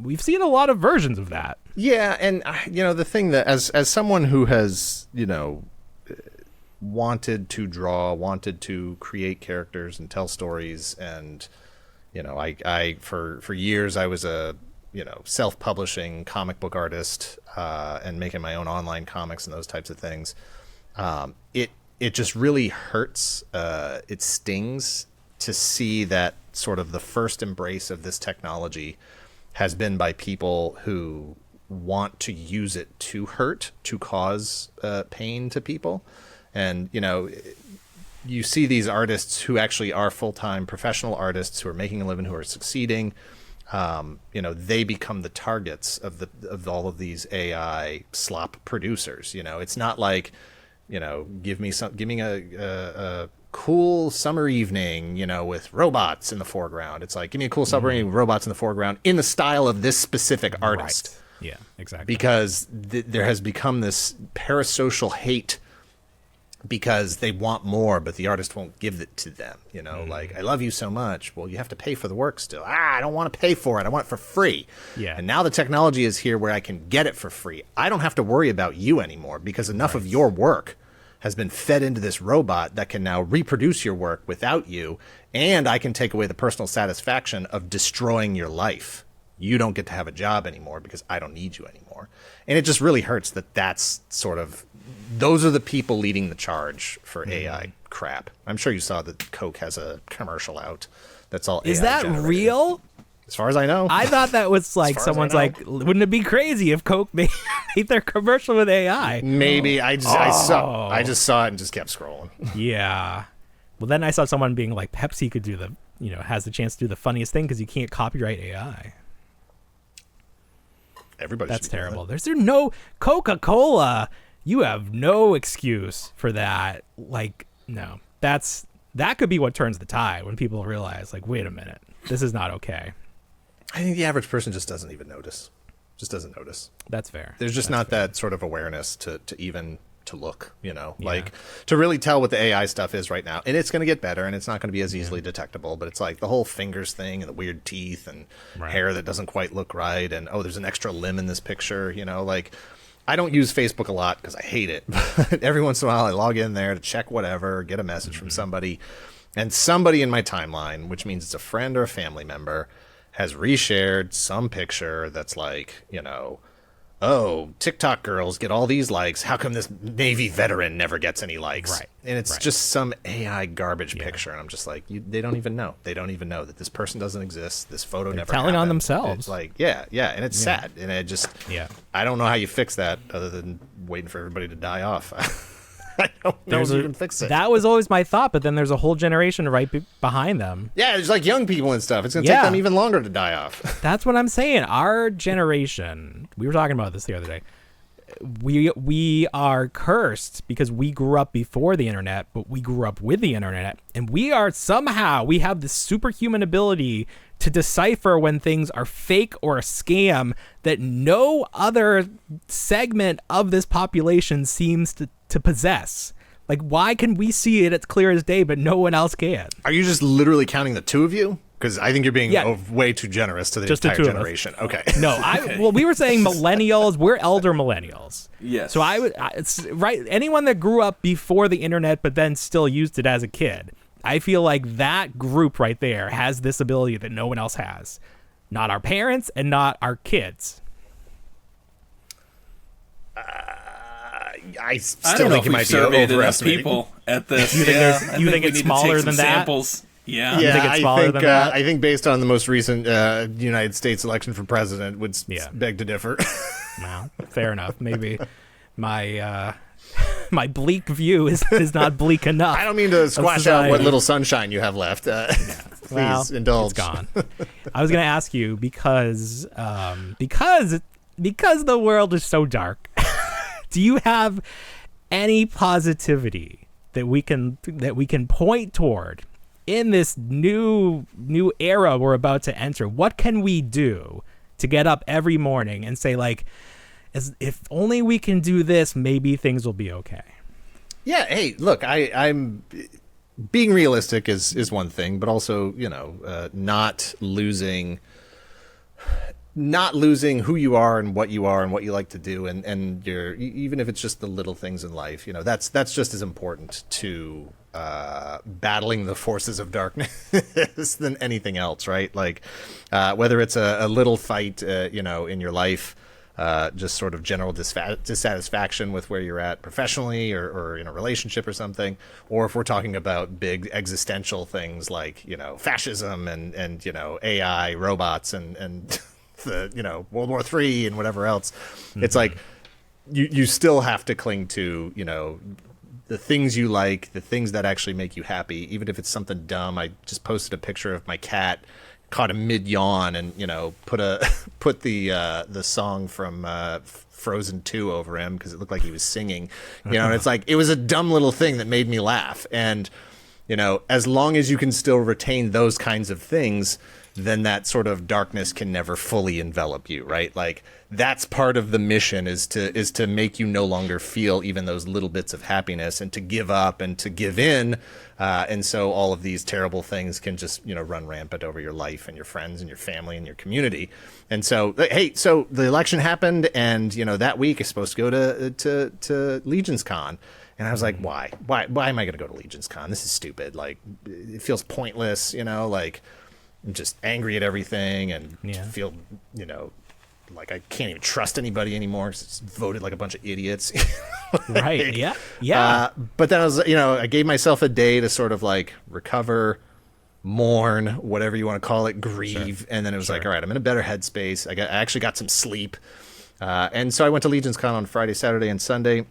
we've seen a lot of versions of that. Yeah, and the thing that as someone who has, wanted to draw, wanted to create characters and tell stories, and I for years I was a self-publishing comic book artist and making my own online comics and those types of things. It just really hurts. It stings to see that sort of the first embrace of this technology has been by people who want to use it to hurt, to cause pain to people. And, you see these artists who actually are full-time professional artists who are making a living, who are succeeding. They become the targets of all of these AI slop producers. It's not like, give me a cool summer evening, with robots in the foreground. It's like, give me a cool summer evening with robots in the foreground in the style of this specific artist. Right. Yeah, exactly. Because there has become this parasocial hate because they want more, but the artist won't give it to them. Like, I love you so much. Well, you have to pay for the work still. I don't want to pay for it. I want it for free. Yeah. And now the technology is here where I can get it for free. I don't have to worry about you anymore because enough of your work has been fed into this robot that can now reproduce your work without you. And I can take away the personal satisfaction of destroying your life. You don't get to have a job anymore because I don't need you anymore. And it just really hurts that that's sort of, those are the people leading the charge for AI crap. I'm sure you saw that Coke has a commercial out that's all AI Is that generated. real? As far as I know. I thought that was like someone's like, wouldn't it be crazy if Coke made their commercial with AI? Maybe. I just saw it and just kept scrolling. Yeah. Well, then I saw someone being like, Pepsi could do has the chance to do the funniest thing because you can't copyright AI. That's terrible. There's no Coca-Cola. You have no excuse for that. Like, no, that could be what turns the tide when people realize, like, wait a minute, this is not okay. I think the average person just doesn't even notice. Just doesn't notice. That's fair. There's just not that sort of awareness to even to look, like to really tell what the AI stuff is right now. And it's going to get better and it's not going to be as easily detectable, but it's like the whole fingers thing and the weird teeth and hair that doesn't quite look right. And, there's an extra limb in this picture, like I don't use Facebook a lot because I hate it. But every once in a while I log in there to check whatever, get a message from somebody, and somebody in my timeline, which means it's a friend or a family member, has reshared some picture that's like, oh, TikTok girls get all these likes. How come this Navy veteran never gets any likes? Right. And it's just some AI garbage picture. And I'm just like, they don't even know. They don't even know that this person doesn't exist. This photo never telling happened. On themselves. It's like, yeah. And it's sad. And it just, I don't know how you fix that other than waiting for everybody to die off. I don't know if you can fix it. That was always my thought, but then there's a whole generation right behind them. Yeah, there's like young people and stuff. It's going to take them even longer to die off. That's what I'm saying. Our generation, we were talking about this the other day. We are cursed because we grew up before the internet, but we grew up with the internet, and we have this superhuman ability to decipher when things are fake or a scam that no other segment of this population seems to possess. Like, why can we see it as clear as day, but no one else can? Are you just literally counting the two of you? Because I think you're being way too generous to the entire generation. Okay. No, well, we were saying millennials. We're elder millennials. Yes. So it's right. Anyone that grew up before the internet, but then still used it as a kid, I feel like that group right there has this ability that no one else has. Not our parents and not our kids. I still think it might be overestimating people at this. You think it's smaller than that? Samples. Yeah, you think it's smaller than that? I think based on the most recent United States election for president would beg to differ. Well, fair enough. Maybe my my bleak view is not bleak enough. I don't mean to squash out what little sunshine you have left. Please indulge. It's gone. I was going to ask you because the world is so dark. Do you have any positivity that we can point toward in this new era we're about to enter? What can we do to get up every morning and say, like, if only we can do this, maybe things will be okay? Yeah. Hey, look, I'm being realistic is one thing, but also, you know, not losing who you are and what you are and what you like to do, and your, even if it's just the little things in life, you know, that's just as important to battling the forces of darkness than anything else, right? Like whether it's a little fight, you know, in your life, just sort of general dissatisfaction with where you're at professionally or in a relationship or something, or if we're talking about big existential things like, you know, fascism and you know, AI, robots, and the, you know, World War III and whatever else. It's like you still have to cling to, you know, the things you like, the things that actually make you happy, even if it's something dumb. I just posted a picture of my cat caught a mid yawn and, you know, put the song from Frozen 2 over him because it looked like he was singing, you know. And it's like, it was a dumb little thing that made me laugh. And, you know, as long as you can still retain those kinds of things, then that sort of darkness can never fully envelop you, right? Like, that's part of the mission, is to make you no longer feel even those little bits of happiness, and to give up and to give in, and so all of these terrible things can just, you know, run rampant over your life and your friends and your family and your community. And so, hey, so the election happened, and, you know, that week is supposed to go to Legion's Con. And I was like, why am I going to go to Legion's Con? This is stupid. Like, it feels pointless, you know, like, I'm just angry at everything and feel, you know, like I can't even trust anybody anymore. It's voted like a bunch of idiots. Right. Yeah. But then I was, you know, I gave myself a day to sort of like recover, mourn, whatever you want to call it, grieve. Sure. And then it was like, all right, I'm in a better headspace. I actually got some sleep. And so I went to Legion's Con on Friday, Saturday, and Sunday.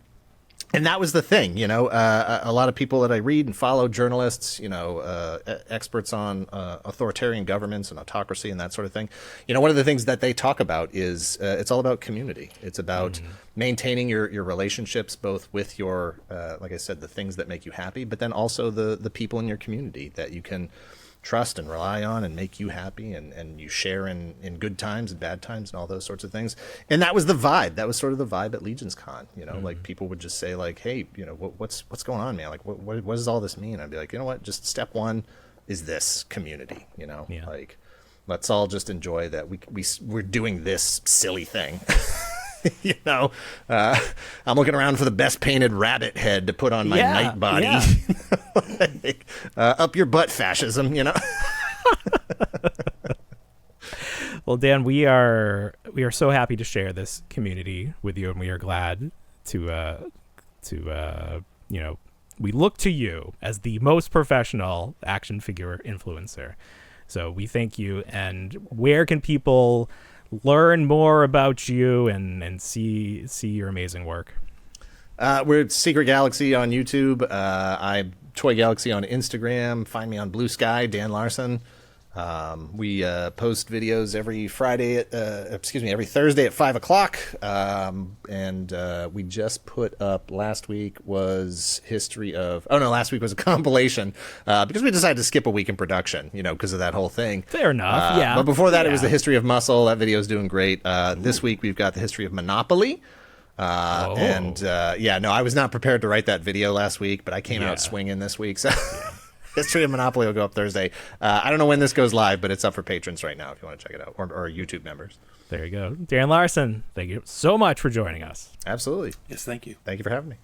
And that was the thing, you know, a lot of people that I read and follow, journalists, you know, experts on authoritarian governments and autocracy and that sort of thing. You know, one of the things that they talk about is it's all about community. It's about maintaining your relationships, both with your, like I said, the things that make you happy, but then also the people in your community that you can trust and rely on and make you happy, and you share in good times and bad times and all those sorts of things. And that was the vibe. That was sort of the vibe at Legion's Con. You know, like people would just say like, hey, you know, what's going on, man? Like, what does all this mean? I'd be like, you know what? Just step one is this community, you know, like, let's all just enjoy that we're doing this silly thing. You know, I'm looking around for the best painted rabbit head to put on my night body. Like, up your butt, fascism, you know. Well, Dan, we are so happy to share this community with you, and we are glad to you know, we look to you as the most professional action figure influencer. So we thank you. And where can people learn more about you and see your amazing work? We're at Secret Galaxy on YouTube. I'm Toy Galaxy on Instagram. Find me on Blue Sky, Dan Larson. We post videos every every Thursday at 5:00. And we just put up, last week was last week was a compilation, because we decided to skip a week in production, you know, because of that whole thing. Fair enough. But before that, it was the history of muscle. That video is doing great. This week we've got the history of Monopoly. I was not prepared to write that video last week, but I came out swinging this week. So history of Monopoly will go up Thursday. I don't know when this goes live, but it's up for patrons right now if you want to check it out, or YouTube members. There you go. Dan Larson, thank you so much for joining us. Absolutely. Yes, thank you. Thank you for having me.